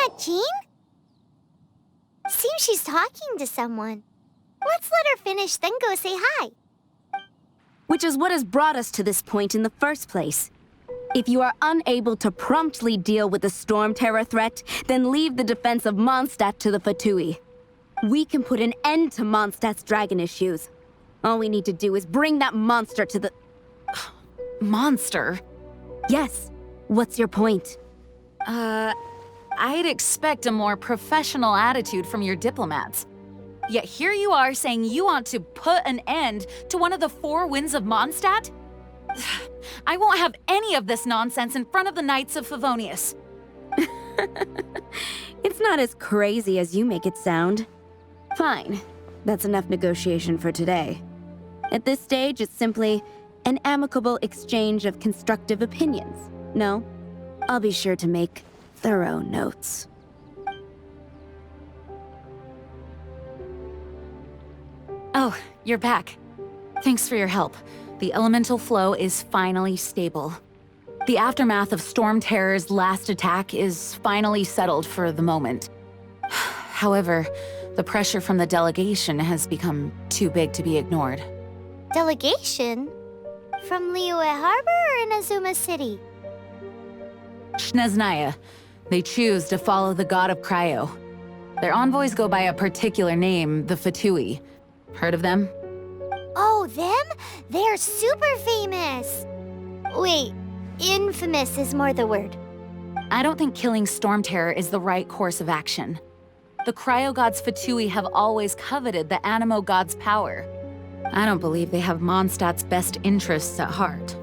that Jean? Seems she's talking to someone. Let's let her finish, then go say hi. Which is what has brought us to this point in the first place. If you are unable to promptly deal with the Storm Terror threat, then leave the defense of Mondstadt to the Fatui. We can put an end to Mondstadt's dragon issues. All we need to do is bring that monster to the... Monster? Yes. What's your point? I'd expect a more professional attitude from your diplomats. Yet here you are saying you want to put an end to one of the four winds of Mondstadt? I won't have any of this nonsense in front of the Knights of Favonius. It's not as crazy as you make it sound. Fine. That's enough negotiation for today. At this stage, it's simply an amicable exchange of constructive opinions. No? I'll be sure to make thorough notes. Oh, you're back. Thanks for your help. The elemental flow is finally stable. The aftermath of Storm Terror's last attack is finally settled for the moment. However, the pressure from the delegation has become too big to be ignored. Delegation? From Liyue Harbor or Inazuma City? Snezhnaya. They choose to follow the god of Cryo. Their envoys go by a particular name, the Fatui. Heard of them? Oh, them? They're super famous! Wait, infamous is more the word. I don't think killing Storm Terror is the right course of action. The Cryo God's Fatui have always coveted the Animo God's power. I don't believe they have Mondstadt's best interests at heart.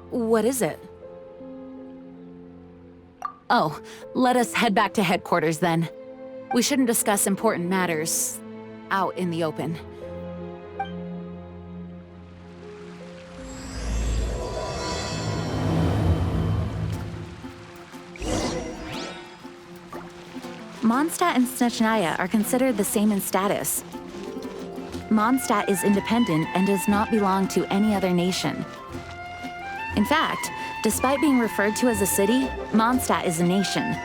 What is it? Oh, let us head back to headquarters then. We shouldn't discuss important matters out in the open. Mondstadt and Snezhnaya are considered the same in status. Mondstadt is independent and does not belong to any other nation. In fact, despite being referred to as a city, Mondstadt is a nation.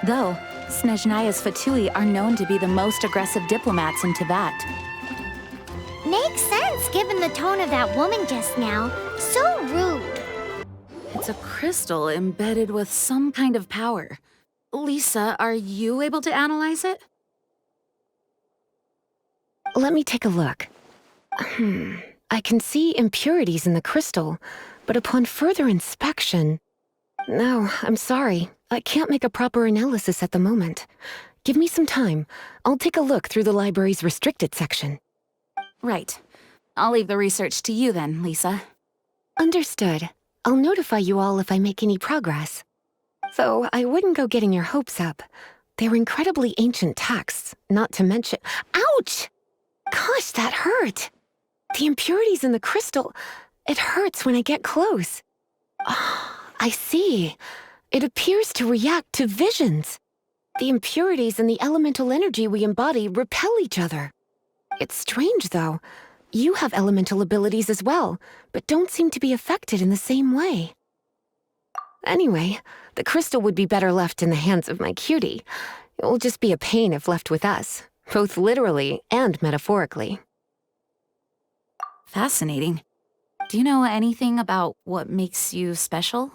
Though, Snezhnaya's Fatui are known to be the most aggressive diplomats in Teyvat. Makes sense given the tone of that woman just now. So rude. It's a crystal embedded with some kind of power. Lisa, are you able to analyze it? Let me take a look. I can see impurities in the crystal, but upon further inspection... No, I'm sorry. I can't make a proper analysis at the moment. Give me some time. I'll take a look through the library's restricted section. Right. I'll leave the research to you then, Lisa. Understood. I'll notify you all if I make any progress. Though I wouldn't go getting your hopes up. They're incredibly ancient texts, not to mention... Ouch! Gosh, that hurt! The impurities in the crystal... It hurts when I get close. Oh, I see. It appears to react to visions. The impurities and the elemental energy we embody repel each other. It's strange, though. You have elemental abilities as well, but don't seem to be affected in the same way. Anyway, the crystal would be better left in the hands of my cutie. It will just be a pain if left with us, both literally and metaphorically. Fascinating. Do you know anything about what makes you special?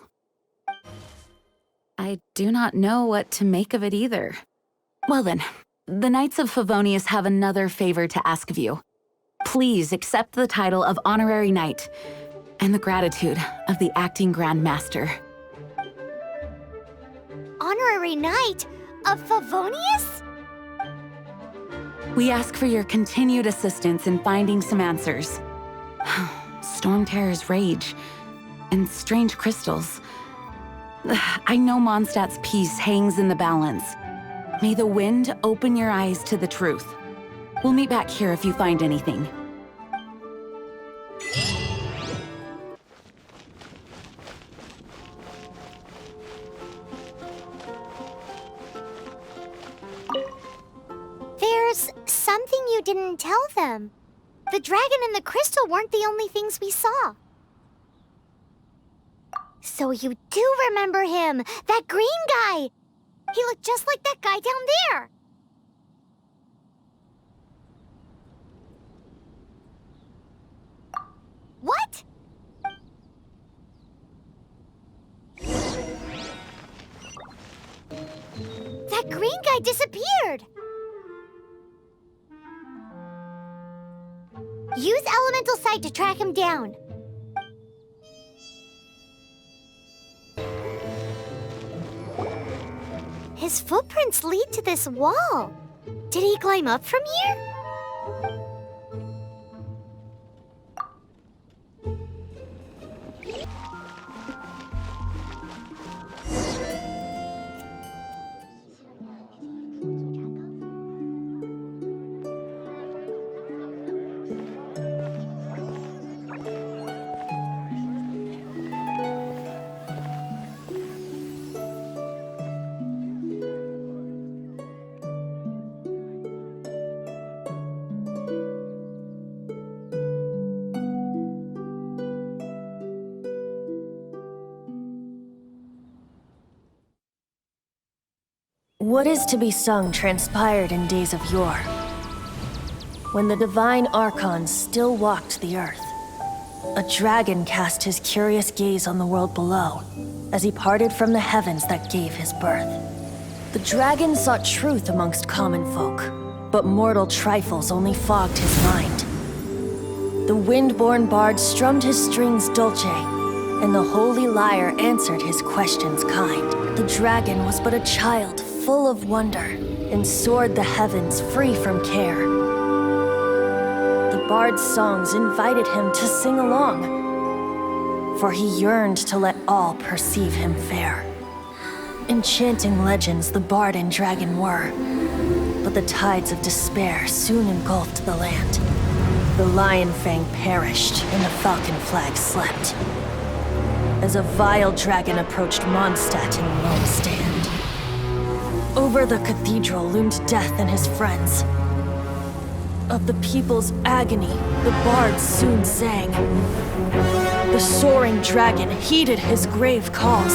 I do not know what to make of it either. Well then, the Knights of Favonius have another favor to ask of you. Please accept the title of Honorary Knight and the gratitude of the Acting Grand Master. Honorary Knight of Favonius? We ask for your continued assistance in finding some answers. Storm Terror's rage and strange crystals. I know Mondstadt's peace hangs in the balance. May the wind open your eyes to the truth. We'll meet back here if you find anything. There's something you didn't tell them. The dragon and the crystal weren't the only things we saw. So you do remember him, that green guy! He looked just like that guy down there. What? That green guy disappeared. Use elemental sight to track him down. His footprints lead to this wall. Did he climb up from here? What is to be sung transpired in days of yore, when the divine archons still walked the earth. A dragon cast his curious gaze on the world below, as he parted from the heavens that gave his birth. The dragon sought truth amongst common folk, but mortal trifles only fogged his mind. The wind-born bard strummed his strings dulce, and the holy lyre answered his questions kind. The dragon was but a child, full of wonder, and soared the heavens free from care. The bard's songs invited him to sing along, for he yearned to let all perceive him fair. Enchanting legends the bard and dragon were, but the tides of despair soon engulfed the land. The lion fang perished, and the falcon flag slept, as a vile dragon approached Mondstadt in lone stand. Over the cathedral loomed death and his friends. Of the people's agony, the bards soon sang. The soaring dragon heeded his grave calls,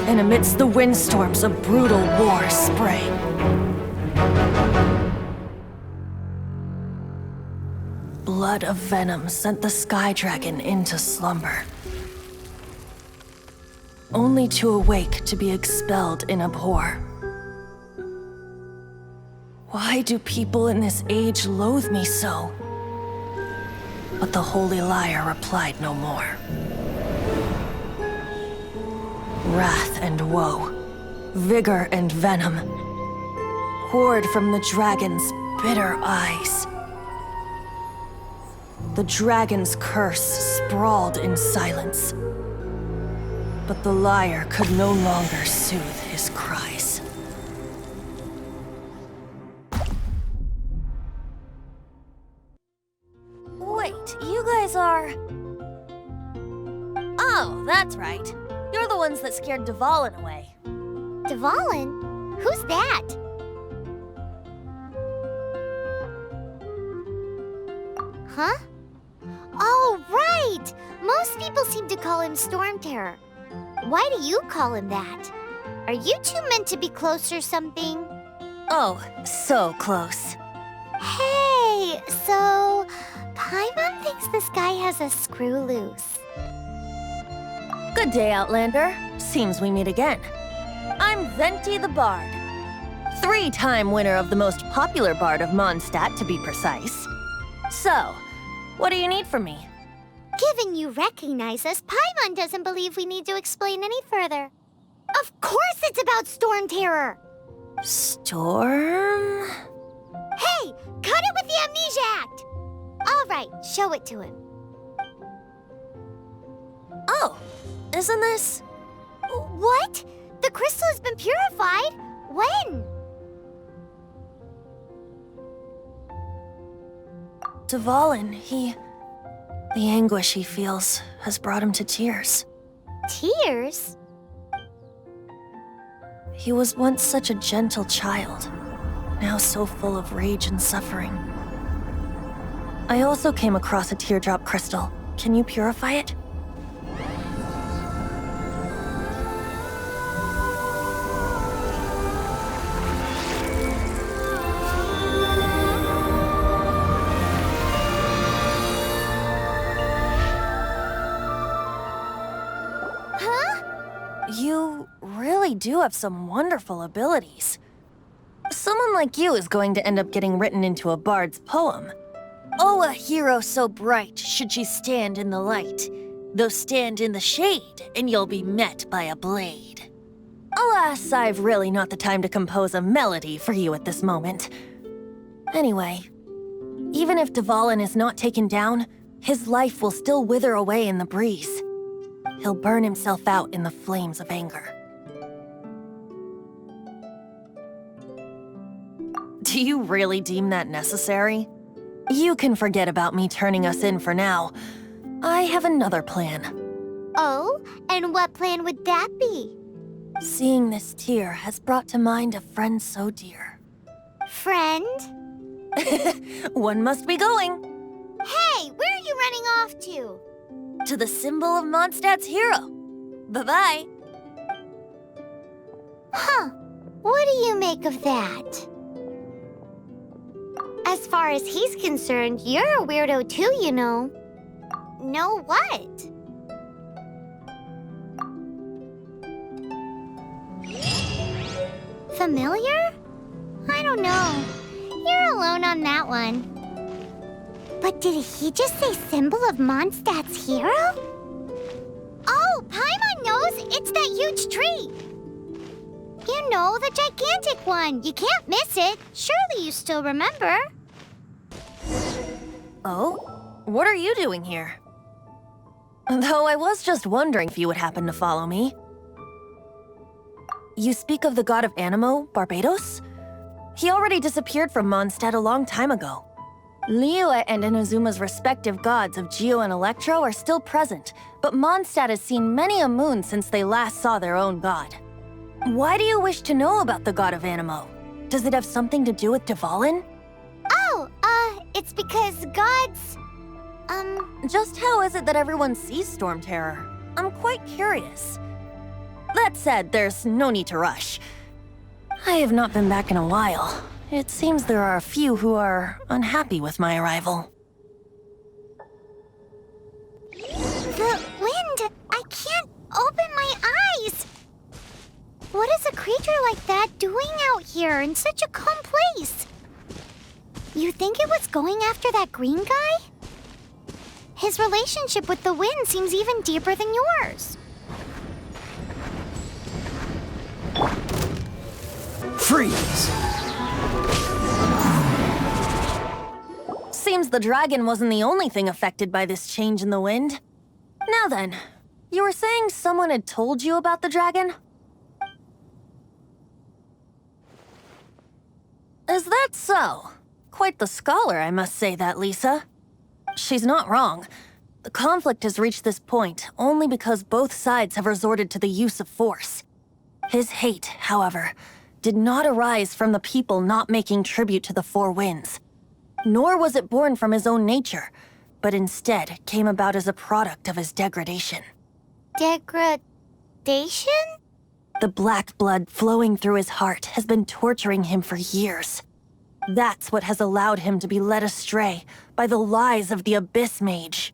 and amidst the windstorms a brutal war sprang. Blood of venom sent the sky dragon into slumber, only to awake to be expelled in abhor. Why do people in this age loathe me so? But the holy lyre replied no more. Wrath and woe, vigor and venom, poured from the dragon's bitter eyes. The dragon's curse sprawled in silence, but the lyre could no longer soothe his cries. Wait, you guys are... Oh, that's right. You're the ones that scared Dvalin away. Dvalin? Who's that? Huh? Oh, right! Most people seem to call him Storm Terror. Why do you call him that? Are you two meant to be close or something? Oh, so close. Hey, so... Paimon thinks this guy has a screw loose. Good day, Outlander. Seems we meet again. I'm Venti the Bard. 3-time winner of the most popular bard of Mondstadt, to be precise. So, what do you need from me? Given you recognize us, Paimon doesn't believe we need to explain any further. Of course it's about Storm Terror! Storm? Hey, cut it with the Amnesia Act! All right, show it to him. Oh, isn't this... What? The crystal has been purified? When? Dvalin, the anguish he feels has brought him to tears. Tears? He was once such a gentle child, now so full of rage and suffering. I also came across a teardrop crystal. Can you purify it? Huh? You really do have some wonderful abilities. Someone like you is going to end up getting written into a bard's poem. Oh, a hero so bright should she stand in the light, though stand in the shade, and you'll be met by a blade. Alas, I've really not the time to compose a melody for you at this moment. Anyway, even if Dvalin is not taken down, his life will still wither away in the breeze. He'll burn himself out in the flames of anger. Do you really deem that necessary? You can forget about me turning us in for now. I have another plan. Oh, and what plan would that be? Seeing this tear has brought to mind a friend so dear. Friend? One must be going. Hey, where are you running off to? To the symbol of Mondstadt's hero. Bye-bye. Huh. What do you make of that? As far as he's concerned, you're a weirdo too, you know. Know what? Familiar? I don't know. You're alone on that one. But did he just say symbol of Mondstadt's hero? Oh, Paimon knows! It's that huge tree! You know, the gigantic one. You can't miss it. Surely you still remember. Oh? What are you doing here? Though I was just wondering if you would happen to follow me. You speak of the god of Animo, Barbados? He already disappeared from Mondstadt a long time ago. Liyue and Inazuma's respective gods of Geo and Electro are still present, but Mondstadt has seen many a moon since they last saw their own god. Why do you wish to know about the god of Animo? Does it have something to do with Dvalin? Oh, it's because gods... Just how is it that everyone sees Storm Terror? I'm quite curious. That said, there's no need to rush. I have not been back in a while. It seems there are a few who are unhappy with my arrival. The wind! I can't open my eyes! What is a creature like that doing out here in such a calm place? You think it was going after that green guy? His relationship with the wind seems even deeper than yours. Freeze! Seems the dragon wasn't the only thing affected by this change in the wind. Now then, you were saying someone had told you about the dragon? Is that so? Quite the scholar, I must say that, Lisa. She's not wrong. The conflict has reached this point only because both sides have resorted to the use of force. His hate, however, did not arise from the people not making tribute to the Four Winds. Nor was it born from his own nature, but instead came about as a product of his degradation. Degradation? The black blood flowing through his heart has been torturing him for years. That's what has allowed him to be led astray by the lies of the Abyss Mage.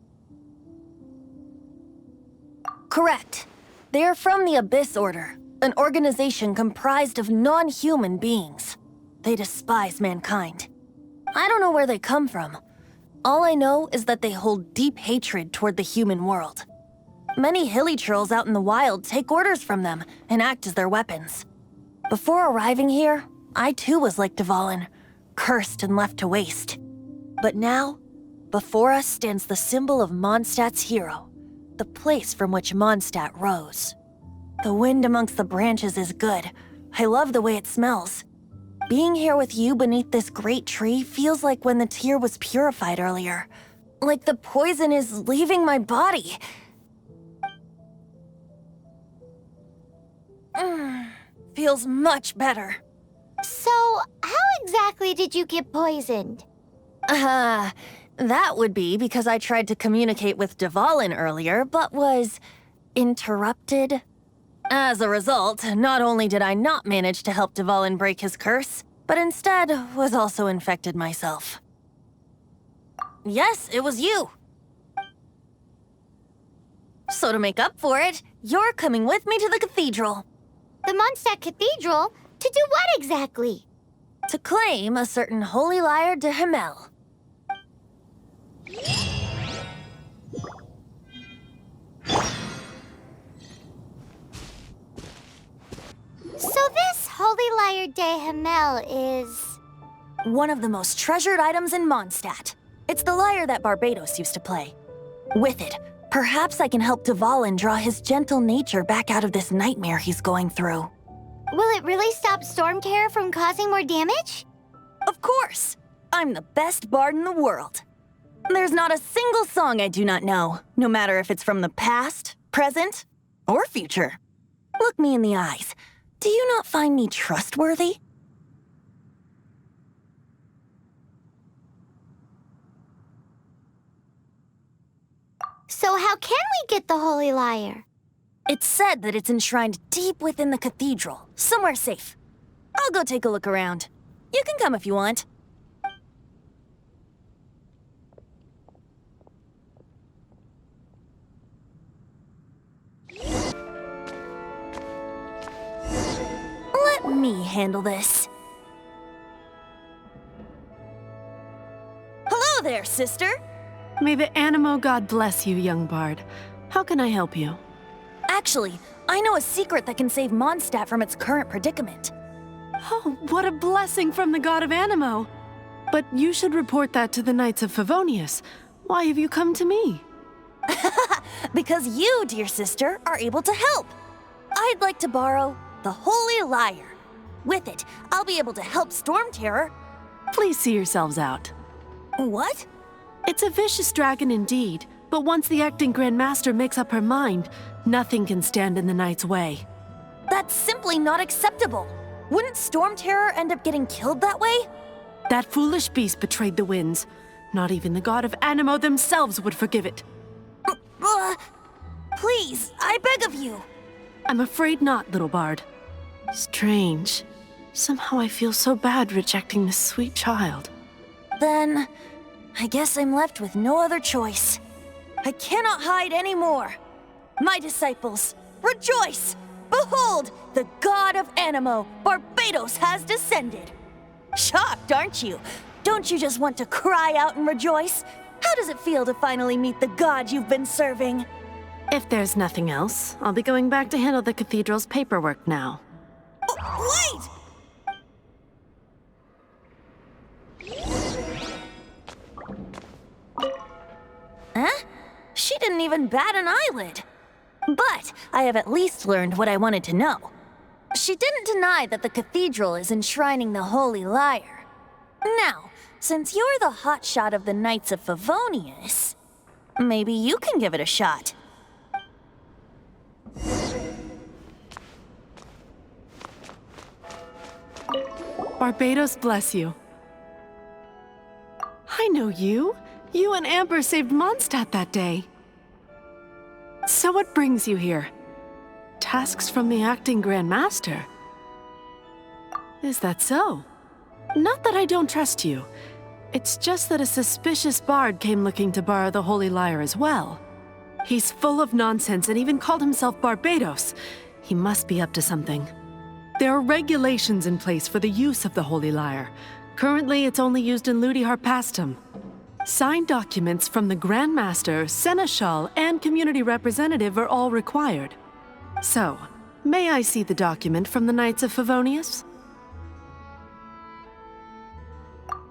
Correct. They are from the Abyss Order, an organization comprised of non-human beings. They despise mankind. I don't know where they come from. All I know is that they hold deep hatred toward the human world. Many hilly trolls out in the wild take orders from them and act as their weapons. Before arriving here, I too was like Dvalin, cursed and left to waste. But now, before us stands the symbol of Mondstadt's hero, the place from which Mondstadt rose. The wind amongst the branches is good. I love the way it smells. Being here with you beneath this great tree feels like when the tear was purified earlier. Like the poison is leaving my body. Feels much better. So, how exactly did you get poisoned? That would be because I tried to communicate with Dvalin earlier, but was interrupted. As a result, not only did I not manage to help Dvalin break his curse, but instead was also infected myself. Yes, it was you. So to make up for it, you're coming with me to the cathedral. The Mondstadt Cathedral? To do what exactly? To claim a certain holy lyre de Himmel. So this Holy Lyre de Himmel is... one of the most treasured items in Mondstadt. It's the lyre that Barbados used to play. With it, perhaps I can help Dvalin draw his gentle nature back out of this nightmare he's going through. Will it really stop Storm Terror from causing more damage? Of course! I'm the best bard in the world. There's not a single song I do not know, no matter if it's from the past, present, or future. Look me in the eyes. Do you not find me trustworthy? So how can we get the Holy Lyre? It's said that it's enshrined deep within the cathedral, somewhere safe. I'll go take a look around. You can come if you want. Let me handle this. Hello there, sister! May the Animo God bless you, young bard. How can I help you? Actually, I know a secret that can save Mondstadt from its current predicament. Oh, what a blessing from the god of Animo! But you should report that to the Knights of Favonius. Why have you come to me? Because you, dear sister, are able to help. I'd like to borrow the Holy Lyre. With it, I'll be able to help Storm Terror. Please see yourselves out. What? It's a vicious dragon indeed, but once the acting Grand Master makes up her mind, nothing can stand in the Knight's way. That's simply not acceptable. Wouldn't Storm Terror end up getting killed that way? That foolish beast betrayed the winds. Not even the god of Animo themselves would forgive it. Please, I beg of you. I'm afraid not, little bard. Strange. Somehow I feel so bad rejecting this sweet child. Then, I guess I'm left with no other choice. I cannot hide anymore. My disciples, rejoice! Behold, the god of Animo, Barbados, has descended. Shocked, aren't you? Don't you just want to cry out and rejoice? How does it feel to finally meet the god you've been serving? If there's nothing else, I'll be going back to handle the cathedral's paperwork now. Wait! Huh? She didn't even bat an eyelid. But I have at least learned what I wanted to know. She didn't deny that the cathedral is enshrining the Holy Lyre. Now, since you're the hotshot of the Knights of Favonius, maybe you can give it a shot. Barbados bless you. I know you. You and Amber saved Mondstadt that day. So what brings you here? Tasks from the acting Grand Master? Is that so? Not that I don't trust you. It's just that a suspicious bard came looking to borrow the Holy Lyre as well. He's full of nonsense and even called himself Barbados. He must be up to something. There are regulations in place for the use of the Holy Lyre. Currently, it's only used in Ludi Harpastum. Signed documents from the Grand Master, Seneschal, and Community Representative are all required. So, may I see the document from the Knights of Favonius?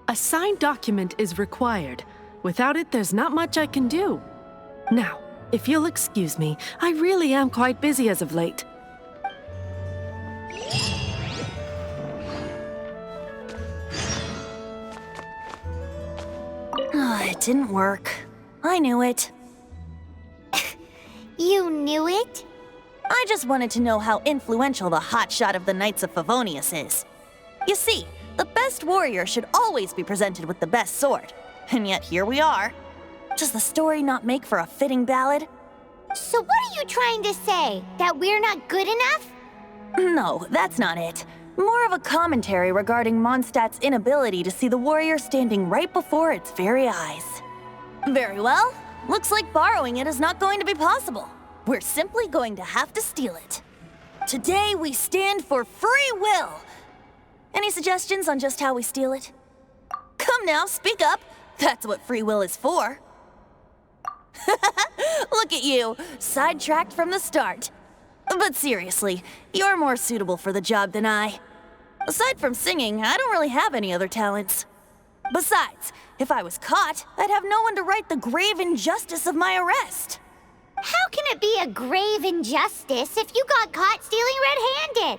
A signed document is required. Without it, there's not much I can do. Now, if you'll excuse me, I really am quite busy as of late. It didn't work. I knew it. You knew it? I just wanted to know how influential the hotshot of the Knights of Favonius is. You see, the best warrior should always be presented with the best sword. And yet here we are. Does the story not make for a fitting ballad? So what are you trying to say? That we're not good enough? No, that's not it. More of a commentary regarding Mondstadt's inability to see the warrior standing right before its very eyes. Very well. Looks like borrowing it is not going to be possible. we're simply going to have to steal it. Today, we stand for free will. Any suggestions on just how we steal it? Come now, speak up. That's what free will is for. Look at you, sidetracked from the start. But seriously, you're more suitable for the job than I. Aside from singing, I don't really have any other talents. Besides, if I was caught, I'd have no one to right the grave injustice of my arrest. How can it be a grave injustice if you got caught stealing red-handed?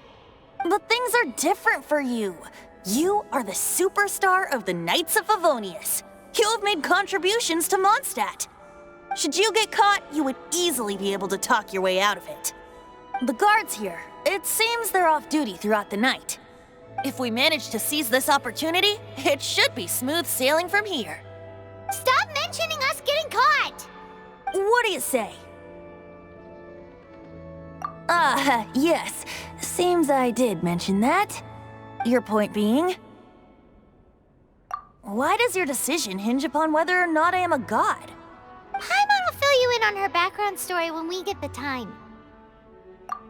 But things are different for you. You are the superstar of the Knights of Favonius. You have made contributions to Mondstadt. Should you get caught, you would easily be able to talk your way out of it. The guards here, it seems they're off duty throughout the night. If we manage to seize this opportunity, it should be smooth sailing from here. Stop mentioning us getting caught! What do you say? Yes. Seems I did mention that. Your point being? Why does your decision hinge upon whether or not I am a god? Paimon will fill you in on her background story when we get the time.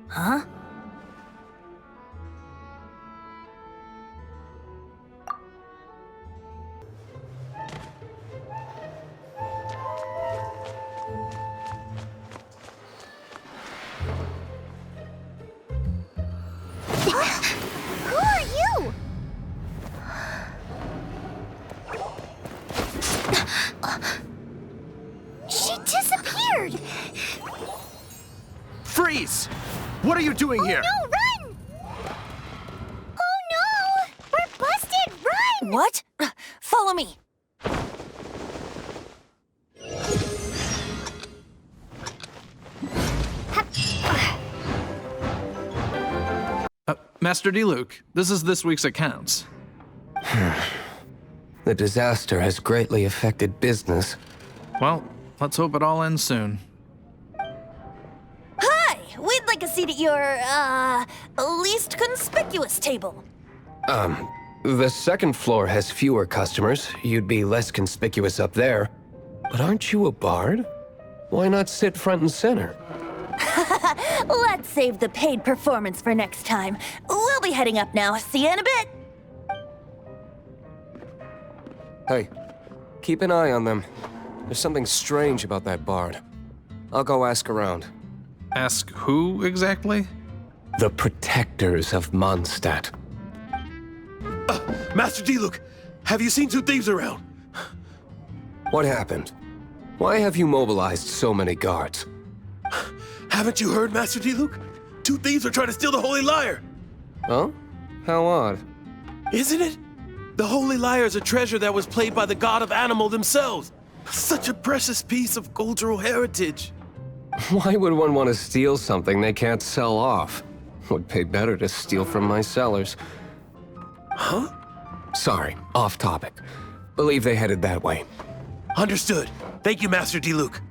Huh? Who are you? She disappeared! Freeze! What are you doing here? No, run! Oh no! We're busted! Run! What? Follow me. Master Diluc, this is this week's accounts. The disaster has greatly affected business. Well, let's hope it all ends soon. Hi! We'd like a seat at your, least conspicuous table. The second floor has fewer customers. You'd be less conspicuous up there. But aren't you a bard? Why not sit front and center? Let's save the paid performance for next time. We'll be heading up now. See you in a bit. Hey, keep an eye on them. There's something strange about that bard. I'll go ask around. Ask who exactly? The protectors of Mondstadt. Master Diluc, have you seen two thieves around? What happened? Why have you mobilized so many guards? Haven't you heard, Master Diluc? Two thieves are trying to steal the Holy Lyre. Huh? How odd. Isn't it? The Holy Lyre is a treasure that was played by the god of animal themselves. Such a precious piece of cultural heritage. Why would one want to steal something they can't sell off? Would pay better to steal from my sellers. Huh? Sorry, off topic. Believe they headed that way. Understood. Thank you, Master Diluc.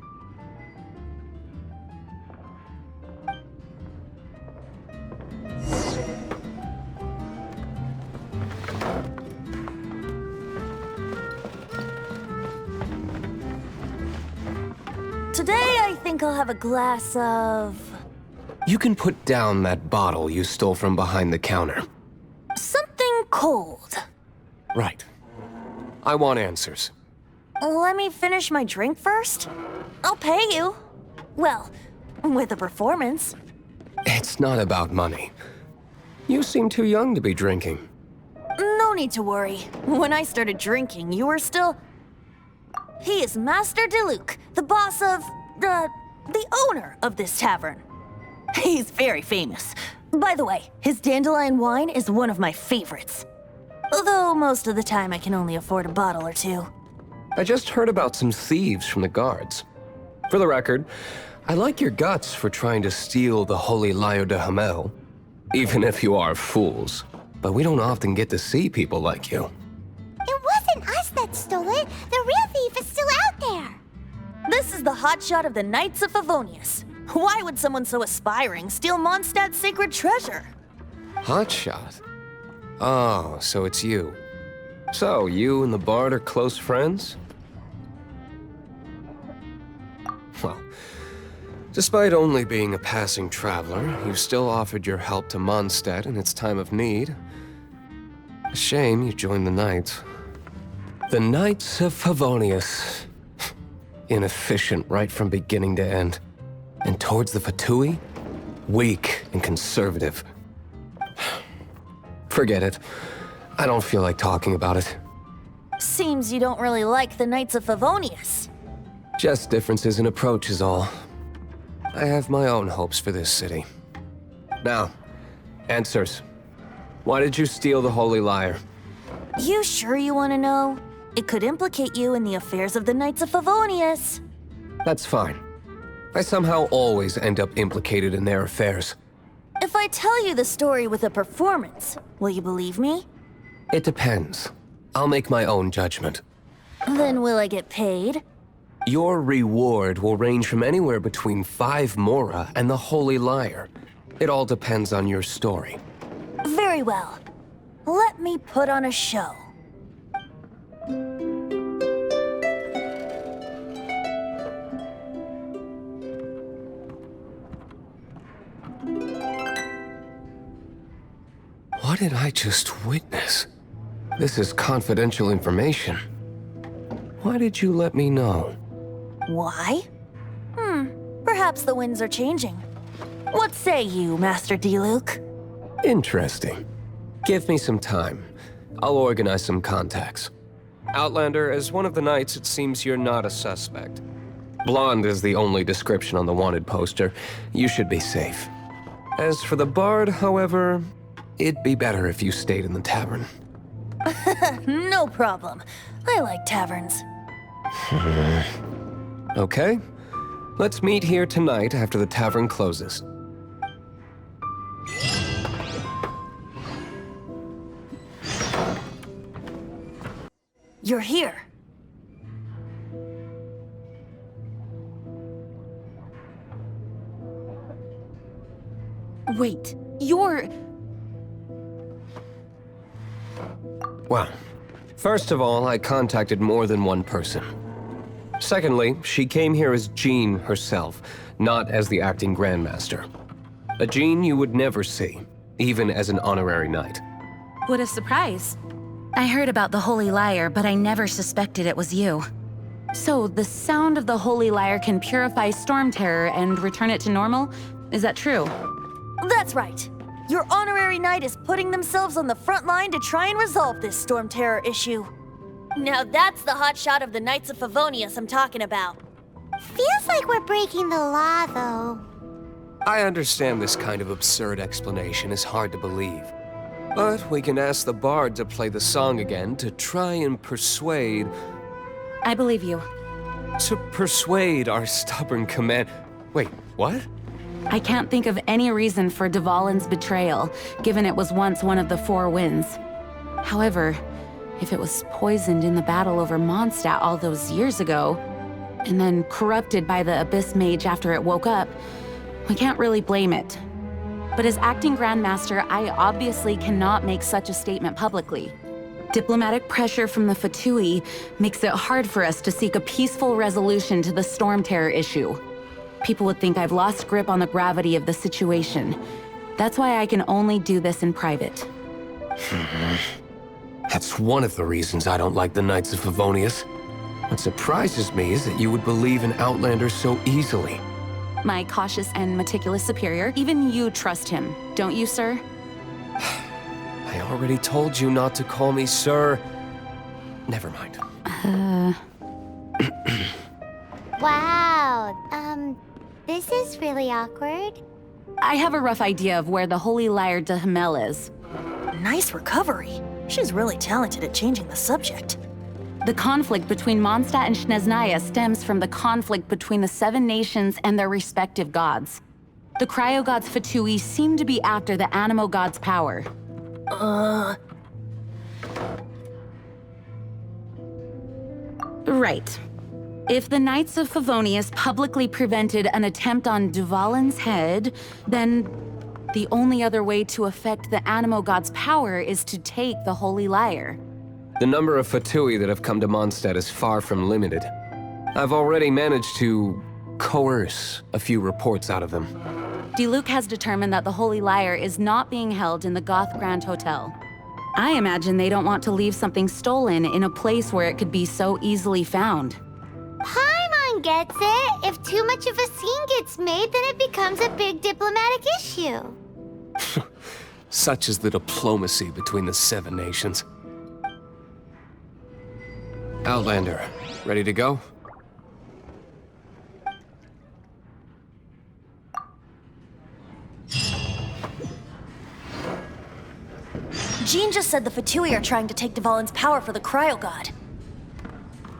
Today, I think I'll have a glass of... You can put down that bottle you stole from behind the counter. something cold. Right. I want answers. Let me finish my drink first. I'll pay you. Well, with a performance. It's not about money. You seem too young to be drinking. No need to worry. When I started drinking, you were still... He is Master Diluc, the boss of... the owner of this tavern. He's very famous. By the way, his dandelion wine is one of my favorites. Although most of the time I can only afford a bottle or two. I just heard about some thieves from the guards. For the record, I like your guts for trying to steal the Holy Lyre de Hamel. Even if you are fools. But we don't often get to see people like you. It wasn't us that stole it. The real thief is still out there. This is the hotshot of the Knights of Favonius. Why would someone so aspiring steal Mondstadt's sacred treasure? Hotshot? Oh, so it's you. So, you and the Bard are close friends? Well, Despite only being a passing traveler, you still offered your help to Mondstadt in its time of need. A shame you joined the Knights. The Knights of Favonius. Inefficient right from beginning to end. And towards the Fatui, weak and conservative. Forget it. I don't feel like talking about it. Seems you don't really like the Knights of Favonius. Just differences in approach is all. I have my own hopes for this city. Now, answers. Why did you steal the Holy Lyre? You sure you want to know? It could implicate you in the affairs of the Knights of Favonius. That's fine. I somehow always end up implicated in their affairs. If I tell you the story with a performance, will you believe me? It depends. I'll make my own judgment. Then will I get paid? Your reward will range from anywhere between 5 Mora and the Holy Lyre. It all depends on your story. Very well. Let me put on a show. What did I just witness? This is confidential information. Why did you let me know? Why? Perhaps the winds are changing. What say you, Master D-Luke? Interesting. Give me some time. I'll organize some contacts. Outlander, as one of the Knights, it seems you're not a suspect. Blonde is the only description on the wanted poster. You should be safe. As for the Bard, however, it'd be better if you stayed in the tavern. No problem. I like taverns. Okay. Let's meet here tonight after the tavern closes. You're here. Wait, you're... Well, first of all, I contacted more than one person. Secondly, she came here as Jean herself, not as the acting Grandmaster. A Jean you would never see, even as an honorary knight. What a surprise. I heard about the Holy Lyre, but I never suspected it was you. So, the sound of the Holy Lyre can purify Storm Terror and return it to normal? Is that true? That's right. Your honorary knight is putting themselves on the front line to try and resolve this Storm Terror issue. Now that's the hot shot of the Knights of Favonius I'm talking about. Feels like we're breaking the law, though. I understand this kind of absurd explanation is hard to believe. But we can ask the Bard to play the song again to try and persuade... I believe you. To persuade our stubborn command... Wait, what? I can't think of any reason for Dvalin's betrayal, given it was once one of the Four Winds. However, if it was poisoned in the battle over Mondstadt all those years ago, and then corrupted by the Abyss Mage after it woke up, we can't really blame it. But as acting Grandmaster, I obviously cannot make such a statement publicly. Diplomatic pressure from the Fatui makes it hard for us to seek a peaceful resolution to the Storm Terror issue. People would think I've lost grip on the gravity of the situation. That's why I can only do this in private. That's one of the reasons I don't like the Knights of Favonius. What surprises me is that you would believe in Outlander so easily. My cautious and meticulous superior, even you trust him, don't you, sir? I already told you not to call me sir. Never mind. Wow, this is really awkward. I have a rough idea of where the Holy Lyre de Hamel is. Nice recovery. She's really talented at changing the subject. The conflict between Mondstadt and Snezhnaya stems from the conflict between the Seven Nations and their respective gods. The cryo-gods Fatui seem to be after the Animo god's power. Right. If the Knights of Favonius publicly prevented an attempt on Dvalin's head, then the only other way to affect the Animo god's power is to take the Holy Lyre. The number of Fatui that have come to Mondstadt is far from limited. I've already managed to coerce a few reports out of them. Diluc has determined that the Holy Lyre is not being held in the Goth Grand Hotel. I imagine they don't want to leave something stolen in a place where it could be so easily found. Paimon gets it. If too much of a scene gets made, then it becomes a big diplomatic issue. Such is the diplomacy between the Seven Nations. Outlander, ready to go? Jean just said the Fatui are trying to take Dvalin's power for the Cryo God.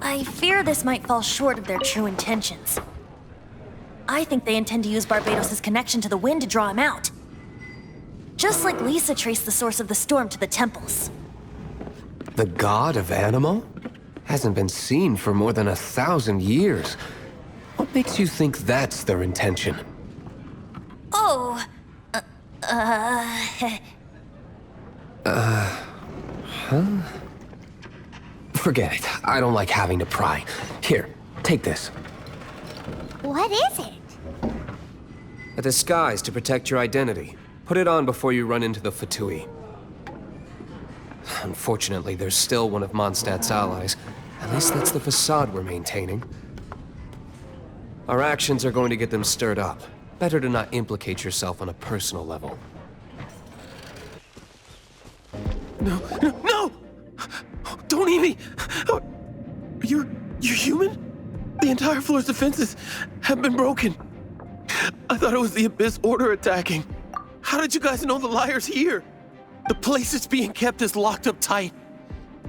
I fear this might fall short of their true intentions. I think they intend to use Barbados' connection to the wind to draw him out. Just like Lisa traced the source of the storm to the temples. The god of Animo? Hasn't been seen for more than 1,000 years. What makes you think that's their intention? Oh, Forget it. I don't like having to pry. Here, take this. What is it? A disguise to protect your identity. Put it on before you run into the Fatui. Unfortunately, there's still one of Mondstadt's allies. At least that's the facade we're maintaining. Our actions are going to get them stirred up. Better to not implicate yourself on a personal level. No! No! Don't eat me! You're human? The entire floor's defenses have been broken. I thought it was the Abyss Order attacking. How did you guys know the Liar's here? The place it's being kept is locked up tight.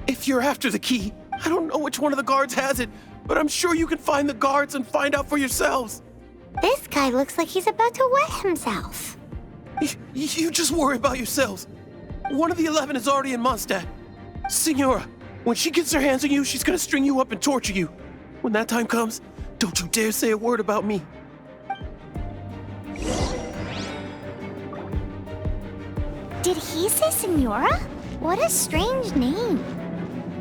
If you're after the key, I don't know which one of the guards has it, but I'm sure you can find the guards and find out for yourselves. This guy looks like he's about to wet himself. You just worry about yourselves. One of the 11 is already in Mondstadt. Signora, when she gets her hands on you, she's gonna string you up and torture you. When that time comes, don't you dare say a word about me. Did he say Senora? What a strange name.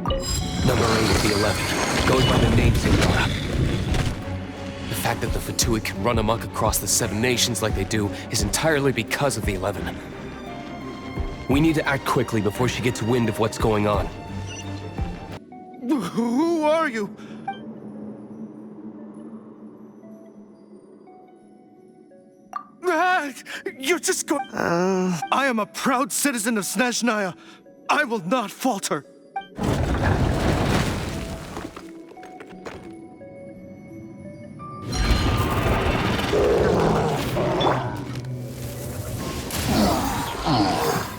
Number 8 of the 11 goes by the name Signora. The fact that the Fatui can run amok across the Seven Nations like they do is entirely because of the 11. We need to act quickly before she gets wind of what's going on. Who are you? You're just go- I am a proud citizen of Snezhnaya. I will not falter.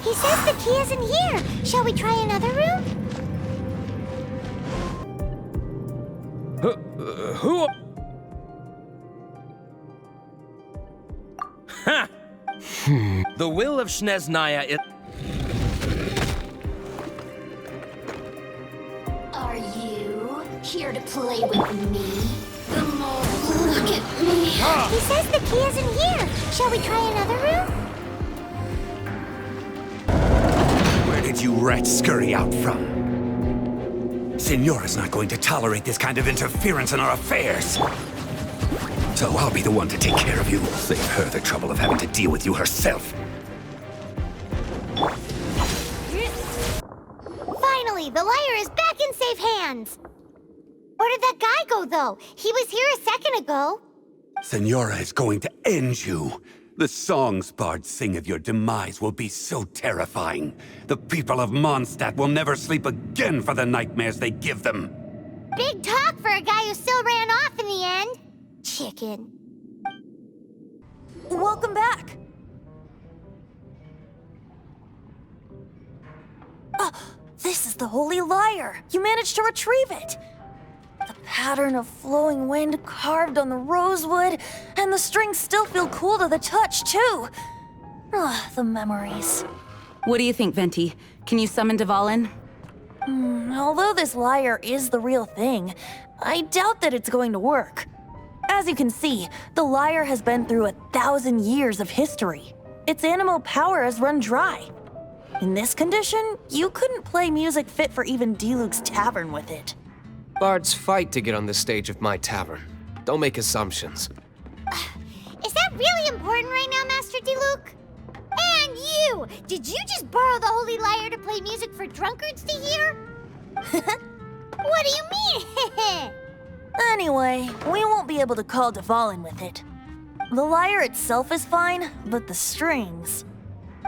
He says the key isn't here. Shall we try another room? Who? The will of Snezhnaya is... Are you here to play with me? The mole, look at me. He says the key isn't here. Shall we try another room? Where did you rats scurry out from? Signora's not going to tolerate this kind of interference in our affairs. So I'll be the one to take care of you. Save her the trouble of having to deal with you herself. Finally, the liar is back in safe hands. Where did that guy go, though? He was here a second ago. Signora is going to end you. The songs bards sing of your demise will be so terrifying. The people of Mondstadt will never sleep again for the nightmares they give them. Big talk for a guy who still ran off in the end. Chicken. welcome back. This is the Holy Lyre. You managed to retrieve it. The pattern of flowing wind carved on the rosewood, and the strings still feel cool to the touch, too. The memories. What do you think, Venti? Can you summon Dvalin? Although this lyre is the real thing, I doubt that it's going to work. As you can see, the lyre has been through 1,000 years of history. Its animal power has run dry. In this condition, you couldn't play music fit for even Diluc's tavern with it. Bards fight to get on the stage of my tavern. Don't make assumptions. Is that really important right now, Master Diluc? And you! Did you just borrow the Holy Lyre to play music for drunkards to hear? What do you mean? Anyway, we won't be able to call Dvalin with it. The lyre itself is fine, but the strings...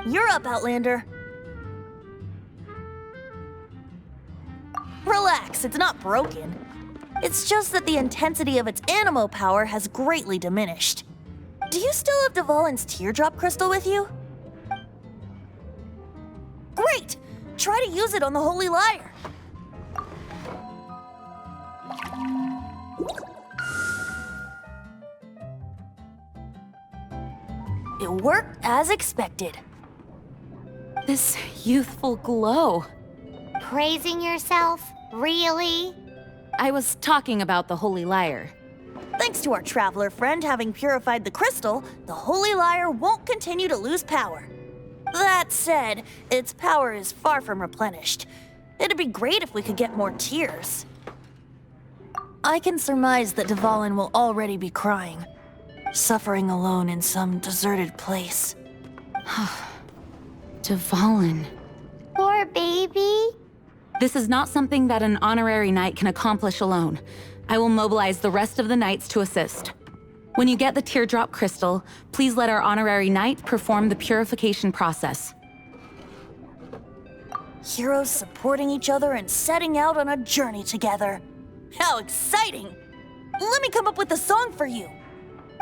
You're up, Outlander. Relax, it's not broken. It's just that the intensity of its animo power has greatly diminished. Do you still have Dvalin's teardrop crystal with you? Great! Try to use it on the Holy Lyre. It worked as expected. This youthful glow. Praising yourself? Really? I was talking about the Holy Lyre. Thanks to our traveler friend having purified the crystal, the Holy Lyre won't continue to lose power. That said, its power is far from replenished. It'd be great if we could get more tears. I can surmise that Dvalin will already be crying, suffering alone in some deserted place. Dvalin. Poor baby. This is not something that an honorary knight can accomplish alone. I will mobilize the rest of the knights to assist. When you get the teardrop crystal, please let our honorary knight perform the purification process. Heroes supporting each other and setting out on a journey together. How exciting! Let me come up with a song for you.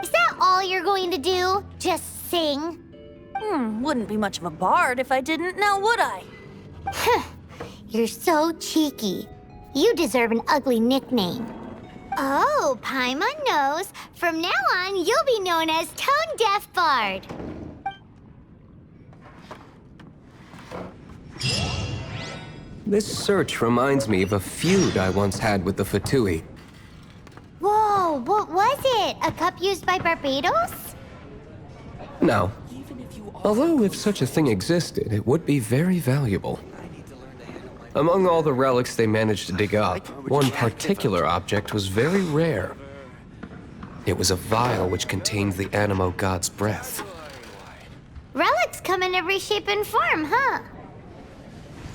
Is that all you're going to do? Just sing? Wouldn't be much of a bard if I didn't, now would I? You're so cheeky. You deserve an ugly nickname. Oh, Paimon knows. From now on, you'll be known as Tone Deaf Bard. This search reminds me of a feud I once had with the Fatui. Whoa, what was it? A cup used by Barbados? No. Although if such a thing existed, it would be very valuable. Among all the relics they managed to dig up, one particular object was very rare. It was a vial which contained the Animo god's breath. Relics come in every shape and form, huh?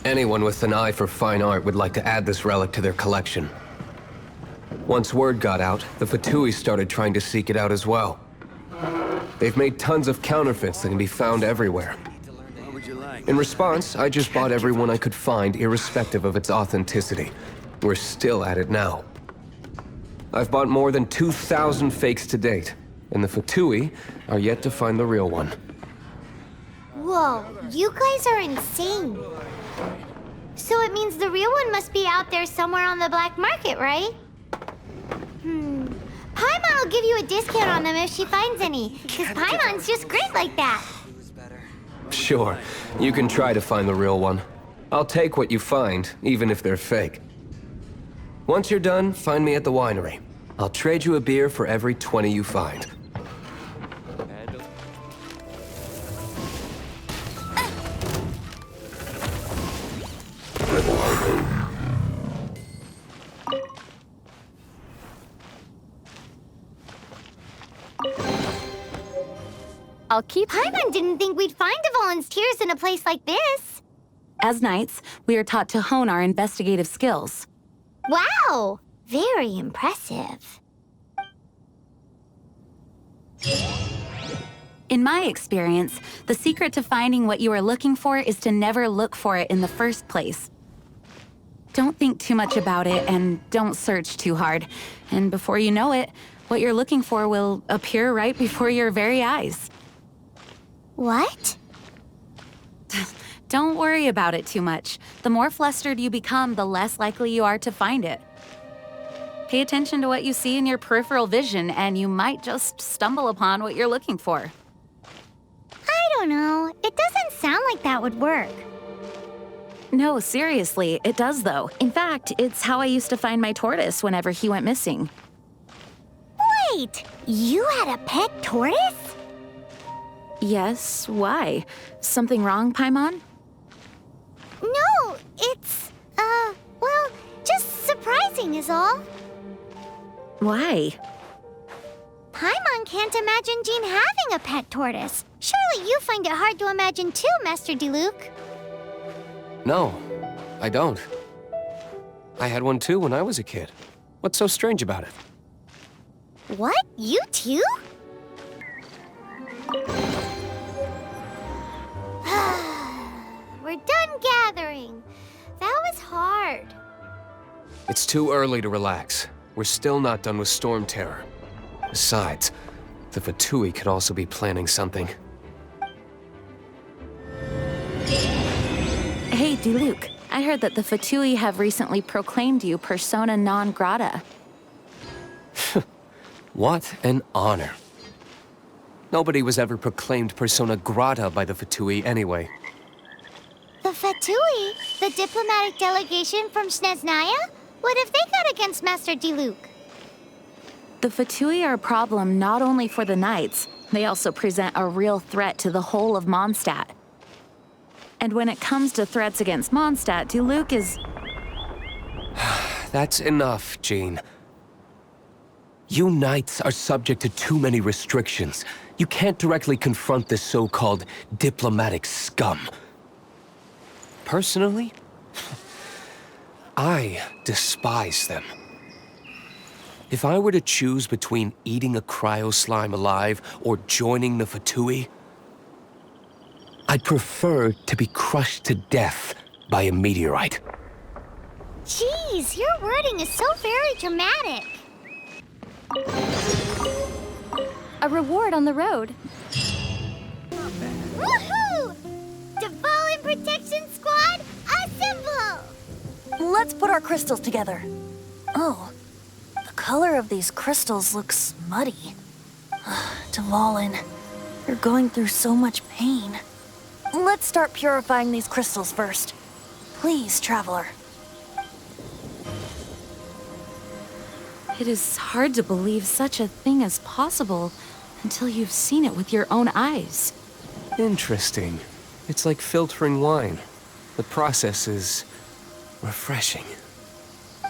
Anyone with an eye for fine art would like to add this relic to their collection. Once word got out, the Fatui started trying to seek it out as well. They've made tons of counterfeits that can be found everywhere. In response, I just bought everyone I could find, irrespective of its authenticity. We're still at it now. I've bought more than 2,000 fakes to date, and the Fatui are yet to find the real one. Whoa, you guys are insane. So it means the real one must be out there somewhere on the black market, right? Paimon will give you a discount on them if she finds any, because Paimon's just great like that. Sure, you can try to find the real one. I'll take what you find, even if they're fake. Once you're done, find me at the winery. I'll trade you a beer for every 20 you find. I'll keep... Paimon didn't think we'd find Dvalin's tears in a place like this. As knights, we are taught to hone our investigative skills. Wow, very impressive. In my experience, the secret to finding what you are looking for is to never look for it in the first place. Don't think too much about it and don't search too hard. And before you know it, what you're looking for will appear right before your very eyes. What? Don't worry about it too much. The more flustered you become, the less likely you are to find it. Pay attention to what you see in your peripheral vision, and you might just stumble upon what you're looking for. I don't know. It doesn't sound like that would work. No, seriously, it does though. In fact, it's how I used to find my tortoise whenever he went missing. Wait, you had a pet tortoise? Yes, why? Something wrong, Paimon? No, it's, well, just surprising is all. Why? Paimon can't imagine Jean having a pet tortoise. Surely you find it hard to imagine too, Master Diluc. No, I don't. I had one too when I was a kid. What's so strange about it? What? You too? We're done gathering. That was hard. It's too early to relax. We're still not done with Storm Terror. Besides, the Fatui could also be planning something. Hey, Diluc. I heard that the Fatui have recently proclaimed you persona non grata. What an honor. Nobody was ever proclaimed persona grata by the Fatui anyway. The Fatui? The diplomatic delegation from Snezhnaya? What have they got against Master Diluc? The Fatui are a problem not only for the Knights, they also present a real threat to the whole of Mondstadt. And when it comes to threats against Mondstadt, Diluc is... That's enough, Jean. You Knights are subject to too many restrictions. You can't directly confront this so-called diplomatic scum. Personally, I despise them. If I were to choose between eating a cryo-slime alive or joining the Fatui, I'd prefer to be crushed to death by a meteorite. Jeez, your wording is so very dramatic. A reward on the road. Woohoo! Dvalin Protection Squad, assemble! Let's put our crystals together. Oh, the color of these crystals looks muddy. Dvalin, you're going through so much pain. Let's start purifying these crystals first. Please, Traveler. It is hard to believe such a thing is possible until you've seen it with your own eyes. Interesting. It's like filtering wine. The process is refreshing.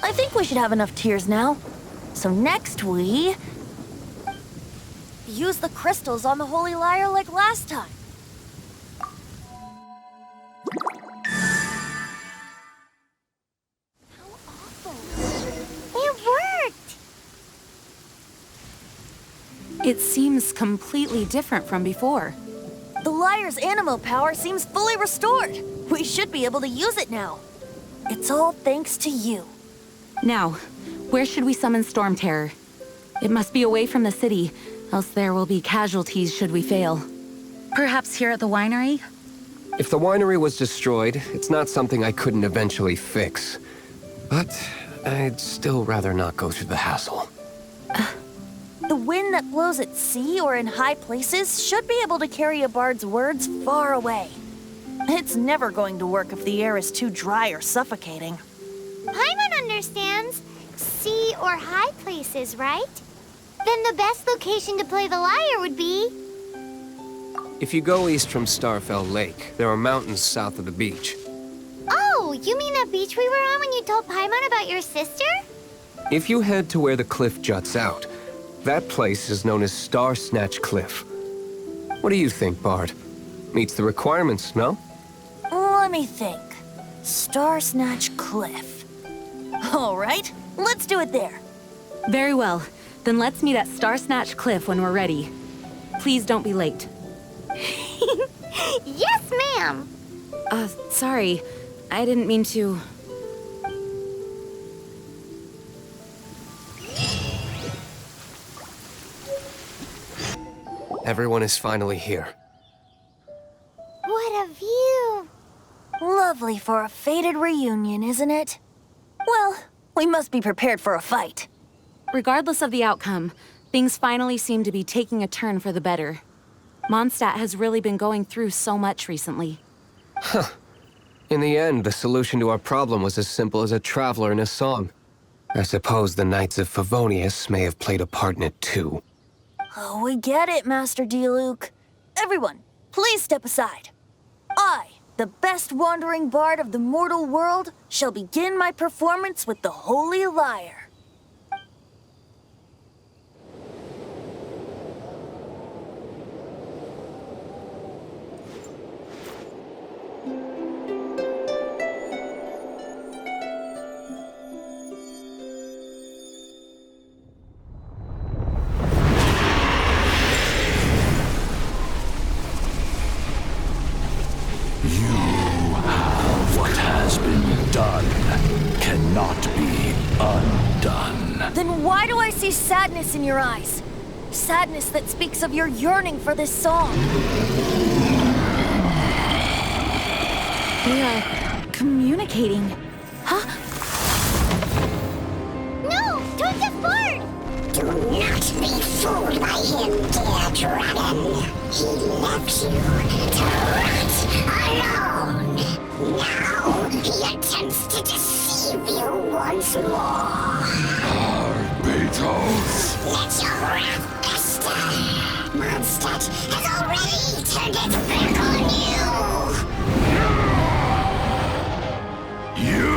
I think we should have enough tears now. So next we... use the crystals on the Holy Lyre like last time. It worked! It seems completely different from before. The Lyre's animo power seems fully restored. We should be able to use it now. It's all thanks to you. Now, where should we summon Storm Terror? It must be away from the city, else there will be casualties should we fail. Perhaps here at the winery? If the winery was destroyed, it's not something I couldn't eventually fix. But I'd still rather not go through the hassle. The wind that blows at sea or in high places should be able to carry a bard's words far away. It's never going to work if the air is too dry or suffocating. Paimon understands. Sea or high places, right? Then the best location to play the lyre would be... If you go east from Starfell Lake, there are mountains south of the beach. Oh, you mean that beach we were on when you told Paimon about your sister? If you head to where the cliff juts out, that place is known as Star Snatch Cliff. What do you think, Bard? Meets the requirements, no? Let me think. Star Snatch Cliff. All right, let's do it there. Very well. Then let's meet at Star Snatch Cliff when we're ready. Please don't be late. Yes, ma'am. Sorry. I didn't mean to... Everyone is finally here. What a view. Lovely for a fated reunion, isn't it? Well, we must be prepared for a fight. Regardless of the outcome, things finally seem to be taking a turn for the better. Mondstadt has really been going through so much recently. In the end, the solution to our problem was as simple as a traveler in a song. I suppose the Knights of Favonius may have played a part in it too. Oh, we get it, Master Diluc. Everyone, please step aside. I, the best wandering bard of the mortal world, shall begin my performance with the Holy Lyre. What has been done cannot be undone. Then why do I see sadness in your eyes? Sadness that speaks of your yearning for this song. We are communicating. Huh? No! Don't get bored! Do not be fooled by him, dear dragon. He left you to rot alone. Now he attempts to deceive you once more. Beatles! Let your wrath fester. Mondstadt has already turned its back on You!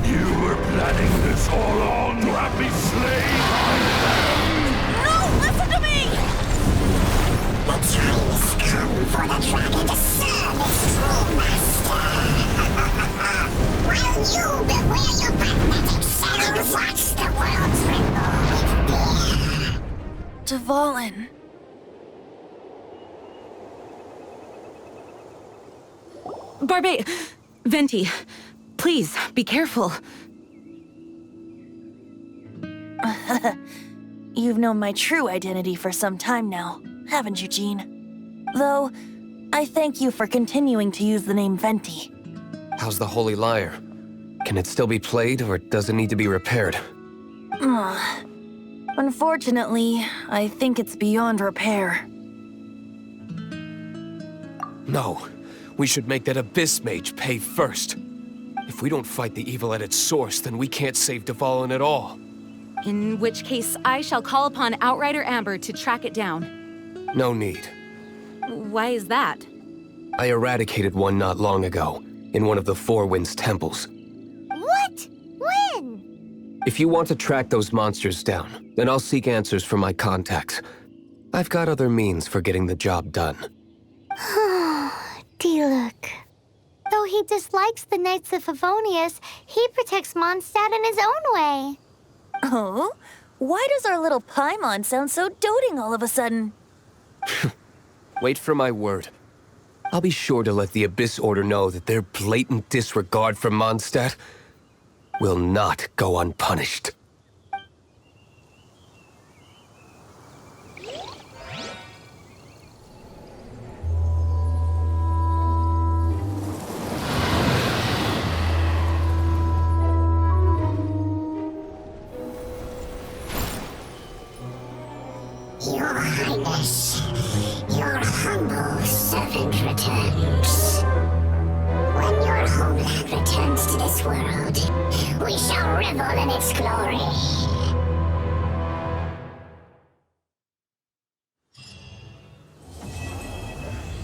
You were planning this all along to have me slain by them! No! Listen to me! The time has come for the dragon to serve its true master. While you beware your magnetic cells, watch the world tremble with fear. Dvalin. Barbe... Venti, please, be careful. You've known my true identity for some time now, haven't you, Jean? Though, I thank you for continuing to use the name Venti. How's the Holy Lyre? Can it still be played, or does it need to be repaired? Unfortunately, I think it's beyond repair. No. We should make that Abyss Mage pay first. If we don't fight the evil at its source, then we can't save Dvalin at all. In which case, I shall call upon Outrider Amber to track it down. No need. Why is that? I eradicated one not long ago, in one of the Four Winds temples. What? When? If you want to track those monsters down, then I'll seek answers from my contacts. I've got other means for getting the job done. Diluc. Though he dislikes the Knights of Favonius, he protects Mondstadt in his own way. Oh? Why does our little Paimon sound so doting all of a sudden? Wait for my word. I'll be sure to let the Abyss Order know that their blatant disregard for Mondstadt will not go unpunished. Your Highness, your humble servant returns. When your homeland returns to this world, we shall revel in its glory.